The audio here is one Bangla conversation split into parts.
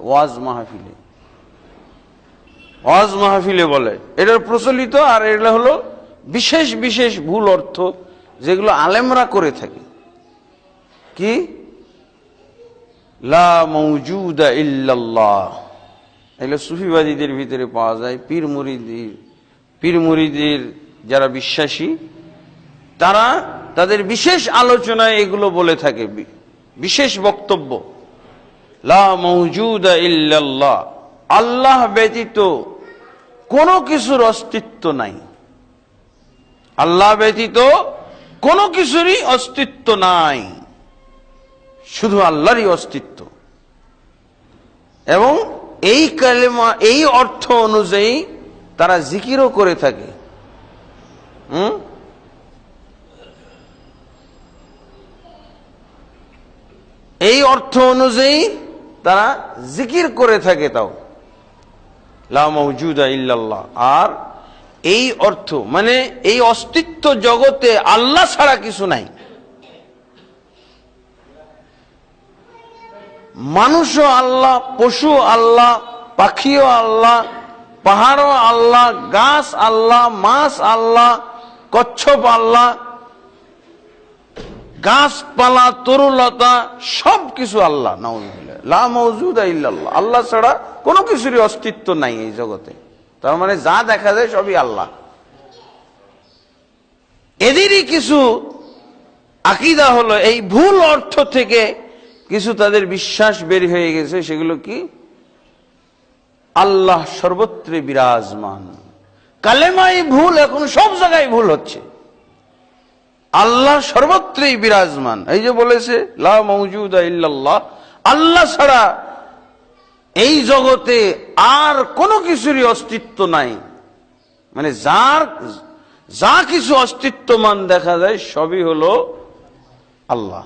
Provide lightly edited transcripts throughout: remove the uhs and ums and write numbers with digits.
ওয়াজ মাহফিলে, ওয়াজ মাহফিলে বলে, এটার প্রচলিত। আর এটা হলো বিশেষ বিশেষ ভুল অর্থ যেগুলো আলেমরা করে থাকে। কি? লা মাওজুদা ইল্লাল্লাহ, এগুলো সুফিবাদীদের ভিতরে পাওয়া যায়। পীর মুরিদের যারা বিশ্বাসী তারা তাদের বিশেষ আলোচনায় এগুলো বলে থাকে, বিশেষ বক্তব্য। লা মাওজুদা ইল্লাল্লাহ, আল্লাহ ব্যতীত কোনো কিছুর অস্তিত্ব নাই। আল্লাহ ব্যতীত কোনো কিছুরই অস্তিত্ব নাই, শুধু আল্লাহরই অস্তিত্ব। এবং এই কালেমা, এই অর্থ অনুযায়ী তারা জিকিরও করে থাকে। এই অর্থ অনুযায়ী তারা জিকির করে থাকে। তাও লা মাওজুদা ইল্লাল্লাহ, আর এই অর্থ মানে এই অস্তিত্ব জগতে আল্লাহ ছাড়া কিছু নাই। মানুষও আল্লাহ, পশু আল্লাহ, পাখিও আল্লাহ, পাহাড়ও আল্লাহ, গাছ আল্লাহ, মাছ আল্লাহ, কচ্ছপ আল্লাহ, গাছপালা, তরুলতা সবকিছু আল্লাহ। নাউযুবিল্লাহ, লা মাওজুদা ইল্লাল্লাহ, আল্লাহ ছাড়া কোনো কিছুরই অস্তিত্ব নাই এই জগতে। তার মানে যা দেখা যায় সবই আল্লাহ। এদেরই কিছু আকীদা হলো, এই ভুল অর্থ থেকে কিছু তাদের বিশ্বাস বের হয়ে গেছে। সেগুলো কি? আল্লাহ সর্বত্র বিরাজমান। কালেমাই ভুল, এখন সব জায়গায় ভুল হচ্ছে। আল্লাহ সর্বত্রই বিরাজমান, এই যে বলেছে লা মাওজুদা ইল্লাল্লাহ, আল্লাহ ছাড়া এই জগতে আর কোনো কিছুরই অস্তিত্ব নাই। মানে যা কিছু অস্তিত্বমান দেখা যায় সবই হলো আল্লাহ।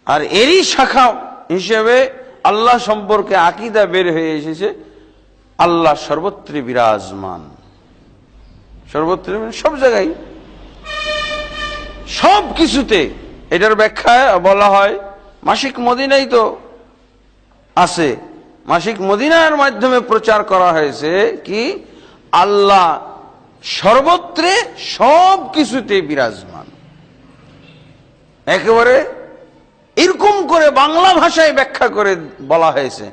আর এরই শাখা হিসেবে আল্লাহ সম্পর্কে আকীদা বের হয়ে এসেছে, আল্লাহ সর্বত্র বিরাজমান। সর্বত্র মানে সব জায়গায়, সব কিছুতে। এটার ব্যাখ্যায় বলা হয়, মাসিক মদিনায় তো আছে, মাসিক মদিনার মাধ্যমে প্রচার করা হয়েছে কি আল্লাহ সর্বত্রে সব কিছুতে বিরাজমান। একেবারে এরকম করে বাংলা ভাষায় ব্যাখ্যা করে বলা হয়েছে,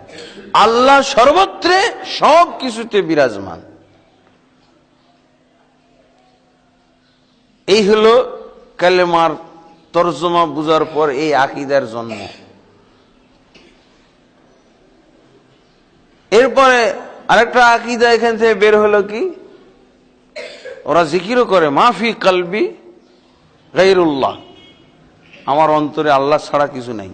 আল্লাহ সর্বত্রে সব কিছুতে বিরাজমান। এই হলো কালেমার তরজমা বুঝার পর এই আকীদার জন্ম। এরপরে আরেকটা আকীদা এখান থেকে বের হলো কি, ওরা জিকিরও করে মাফি কলবি গায়রুল্লাহ, আমার অন্তরে আল্লাহ ছাড়া কিছু নাই।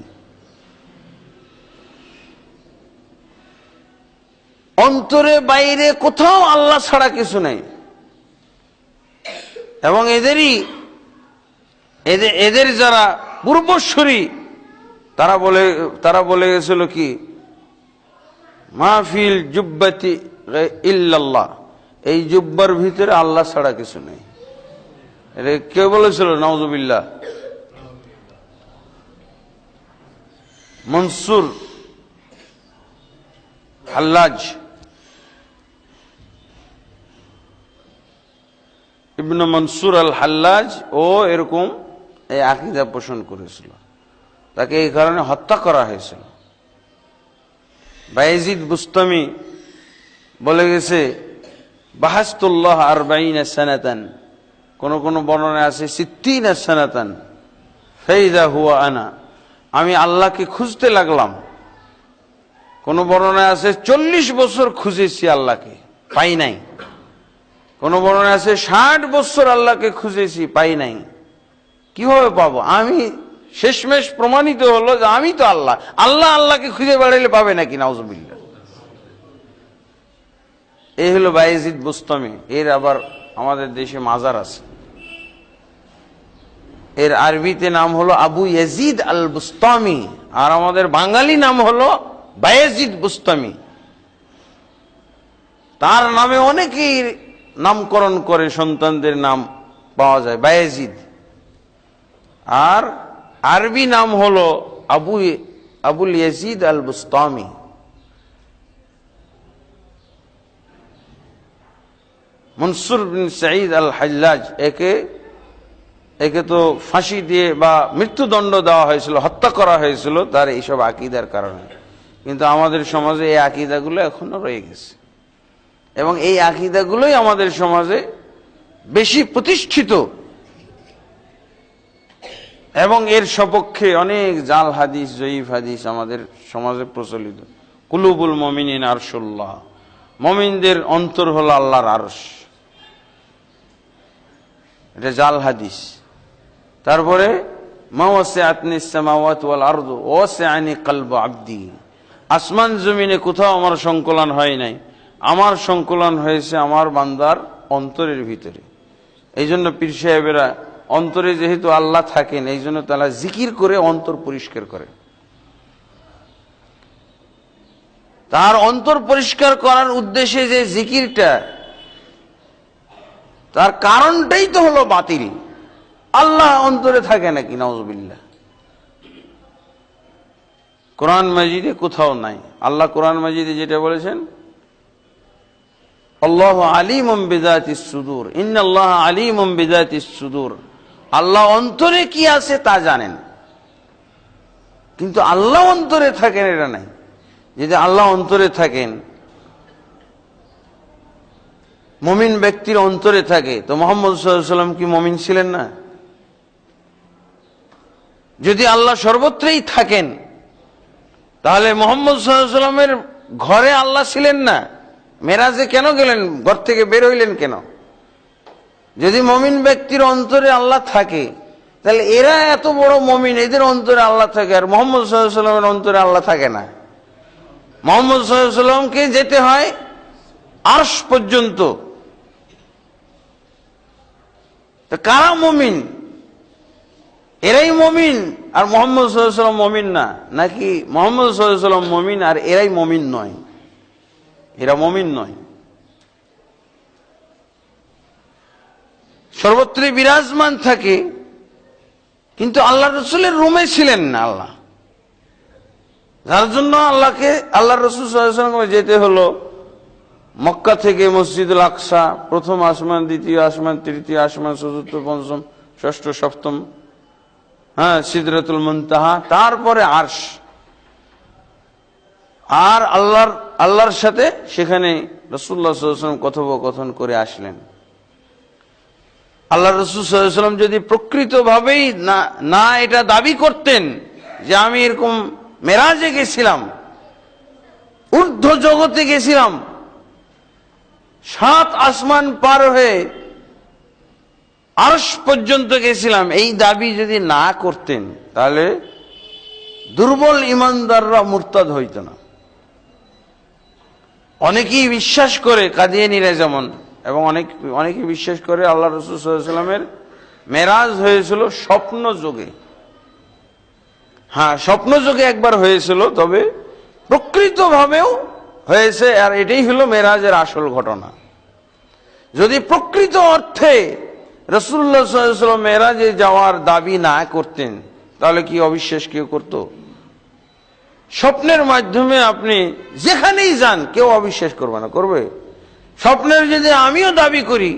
অন্তরে বাইরে কোথাও আল্লাহ ছাড়া কিছু নাই। এবং এদের যারা পূর্বসূরি তারা বলে গেছিল কি মাহফিল জুব্বাতি ইল্লাল্লাহ, এই জুব্বার ভিতরে আল্লাহ ছাড়া কিছু নেই। এটা কে বলেছিল? নাউযুবিল্লাহ, মনসুর হাল্লাজ, ইবনে মনসুর আল হাল্লাজ। ও এরকম এই আকীদা পোষণ করেছিল, তাকে এই কারণে হত্যা করা হয়েছিল। বায়েজিদ বুস্তামি বলে গেছে বাহাসতুল্লাহ আরবাঈনা সানাতান, কোন কোন বর্ণনা আছে সিত্তিনা সানাতান ফাইযা হুয়া আনা, আমি আল্লাহকে খুঁজতে লাগলাম। কোন বর্ণনায় আছে 40 বছর খুঁজেছি আল্লাহকে, পাই নাই। কোন বর্ণনায় আছে 60 বছর আল্লাহকে খুঁজেছি, পাই নাই। কিভাবে পাবো? আমি শেষমেশ প্রমাণিত হলো যে আমি তো আল্লাহ। আল্লাহকে খুঁজে বেড়াইলে পাবে নাকি? নাউযুবিল্লাহ। এই হলো বায়েজিদ বুস্তামি। এর আবার আমাদের দেশে মাজার আছে। এর আরবিতে নাম হলো আবু ইয়াজিদ আল বুস্তামি, আর আমাদের বাঙালি নাম হলো বায়েজিদ বুস্তামি। তার নামে অনেকেই নামকরণ করে, সন্তানদের নাম পাওয়া যায় বায়েজিদ। আর আরবি নাম হলো আবু আবুল ইয়াজিদ আল বুস্তামি, মনসুর বিন সাঈদ আল হাল্লাজ, একে তো ফাঁসি দিয়ে বা মৃত্যুদণ্ড দেওয়া হয়েছিল, হত্যা করা হয়েছিল তার এইসব আকীদার কারণে। কিন্তু আমাদের সমাজে এই আকীদাগুলো এখনো রয়ে গেছে এবং এই আকীদাগুলোই আমাদের সমাজে বেশি প্রতিষ্ঠিত এবং এর সপক্ষে অনেক জাল হাদিস, জয়ীফ হাদিস আমাদের সমাজে প্রচলিত। কুলুবুল মুমিনিন আরশুল্লাহ, মুমিনদের অন্তর হলো আল্লাহর আরশ, এটা জাল হাদিস। তারপরে মা ওয়াসিআতনিস সামাওয়াতু ওয়াল আরদু ওয়াসিআনি কলবু আবদি, আসমান জমিনে কোথাও আমার সংকলন হয় নাই, আমার সংকলন হয়েছে আমার বান্দার অন্তরের ভিতরে। এই জন্য পীর সাহেবেরা অন্তরে যেহেতু আল্লাহ থাকেন, এই জন্য তারা জিকির করে অন্তর পরিষ্কার করে। তার অন্তর পরিষ্কার করার উদ্দেশ্যে যে জিকিরটা, তার কারণটাই তো হলো বাতিল। আল্লাহ অন্তরে থাকে নাকি? নাউযুবিল্লাহ। কোরআন মাজিদে কোথাও নাই। আল্লাহ কোরআন মাজিদে যেটা বলেছেন, আল্লাহু আলিমুম বিযাতিস সুদূর, ইন্নাল্লাহা আলিমুম বিযাতিস সুদূর। আল্লাহ অন্তরে কি আছে তা জানেন, কিন্তু আল্লাহ অন্তরে থাকেন এটা নাই। যদি আল্লাহ অন্তরে থাকেন, মুমিন ব্যক্তির অন্তরে থাকে, তো মুহাম্মদ সাল্লাল্লাহু আলাইহি ওয়াসাল্লাম কি মুমিন ছিলেন না? যদি আল্লাহ সর্বত্রই থাকেন, তাহলে মুহাম্মদ সাল্লাল্লাহু আলাইহি ওয়াসাল্লামের ঘরে আল্লাহ ছিলেন না? মেরাজে কেন গেলেন? ঘর থেকে বের হইলেন কেন? যদি মুমিন ব্যক্তির অন্তরে আল্লাহ থাকে, তাহলে এরা এত বড় মুমিন, এদের অন্তরে আল্লাহ থাকে, আর মুহাম্মদ সাল্লাল্লাহু আলাইহি ওয়াসাল্লামের অন্তরে আল্লাহ থাকে না। মুহাম্মদ সাল্লাল্লাহু আলাইহি ওয়াসাল্লামকে যেতে হয় আরশ পর্যন্ত। তো কারা মুমিন? এরাই মুমিন আর মুহাম্মদ সাল্লাল্লাহু আলাইহি ওয়াসাল্লাম মুমিন না? নাকি মুহাম্মদ সাল্লাল্লাহু আলাইহি ওয়াসাল্লাম মুমিন আর এরাই মুমিন নয়? এরা মুমিন নয়। সর্বত্রই বিরাজমান থাকে, কিন্তু আল্লাহ রসুলের রুমে ছিলেন না আল্লাহ। যার জন্য আল্লাহ রসুল সাল্লাল্লাহু আলাইহি ওয়াসাল্লামকে যেতে হলো মক্কা থেকে মসজিদুল আকসা, প্রথম আসমান, দ্বিতীয় আসমান, তৃতীয় আসমান, চতুর্থ, পঞ্চম, ষষ্ঠ, সপ্তম, সিদরাতুল মুনতাহা, তারপরে আরশ। আর আল্লাহর সাথে সেখানে রাসূলুল্লাহ সাল্লাল্লাহু আলাইহি ওয়াসাল্লাম কথোপকথন করে আসলেন। আল্লাহ রাসূল সাল্লাল্লাহু আলাইহি ওয়াসাল্লাম যদি প্রকৃতভাবেই না এটা দাবি করতেন যে আমি এরকম মেরাজে গেছিলাম, ঊর্ধ্ব জগতে গেছিলাম, 7 আসমান পার হয়ে আরশ পর্যন্ত গেছিলাম, এই দাবি যদি না করতেন, তাহলে দুর্বল ইমানদাররা মুরতাদ হইত না। অনেকেই বিশ্বাস করে, কাদিয়ানীরা যেমন, এবং অনেকে বিশ্বাস করে আল্লাহ রাসূল সাল্লাল্লাহু আলাইহি ওয়াসাল্লামের মেরাজ হয়েছিল স্বপ্ন যোগে। স্বপ্ন যোগে একবার হয়েছিল, তবে প্রকৃতভাবেও হয়েছে, আর এটাই হলো মেরাজের আসল ঘটনা। যদি প্রকৃত অর্থে রাসূলুল্লাহ সাল্লাল্লাহু আলাইহি ওয়াসাল্লাম মেরাজে যাওয়ার দাবি না করতেন, তাহলে কি অবিশ্বাস কেউ করত? স্বপ্নের মাধ্যমে আপনি যেখানেই যান, কেউ অবিশ্বাস করবে না? করবে? স্বপ্নের যদি আমিও দাবি করি,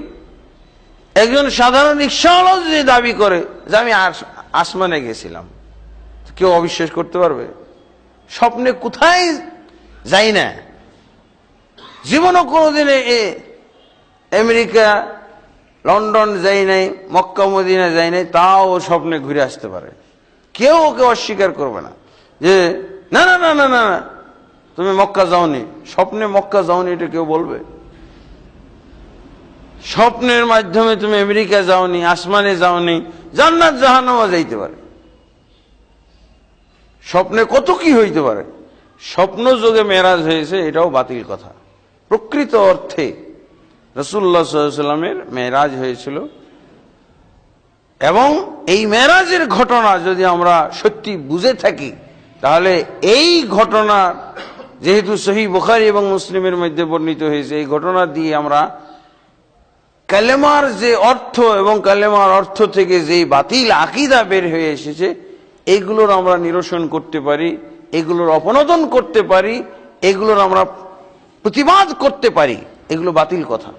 একজন সাধারণ রিকশাওয়ালাও যদি দাবি করে যে আমি আসমানে গেছিলাম, কেউ অবিশ্বাস করতে পারবে? স্বপ্নে কোথায় যাই না, জীবনও কোনোদিনে আমেরিকা, লন্ডন যাই নাই, মক্কা মদিনা যাই নাই, তাও স্বপ্নে ঘুরে আসতে পারে। কেউ ওকে অস্বীকার করবে না যে না না না না না তুমি মক্কা যাওনি, স্বপ্নে মক্কা যাওনি, এটা কেউ বলবে? স্বপ্নের মাধ্যমে তুমি আমেরিকা যাওনি, আসমানে যাওনি, জান্নাত জাহান্নামে যাইতে পারে। স্বপ্নে কত কি হইতে পারে। স্বপ্ন যোগে মেরাজ হয়েছে, এটাও বাতিল কথা। প্রকৃত অর্থে রাসূলুল্লাহ সাল্লাল্লাহু আলাইহি ওয়াসাল্লামের মেরাজ হয়েছিল, এবং এই মেরাজের ঘটনা যদি আমরা সত্যি বুঝে থাকি, তাহলে এই ঘটনা যেহেতু সহিহ বুখারী এবং মুসলিমের মধ্যে বর্ণিত হয়েছে, এই ঘটনা দিয়ে আমরা কালেমার যে অর্থ এবং কালেমার অর্থ থেকে যে বাতিল আকীদা বের হয়ে এসেছে, এইগুলোর আমরা নিরসন করতে পারি। এগুলোর অপনোদন করতে পারি, এগুলোর আমরা প্রতিবাদ করতে পারি, এগুলো বাতিল কথা।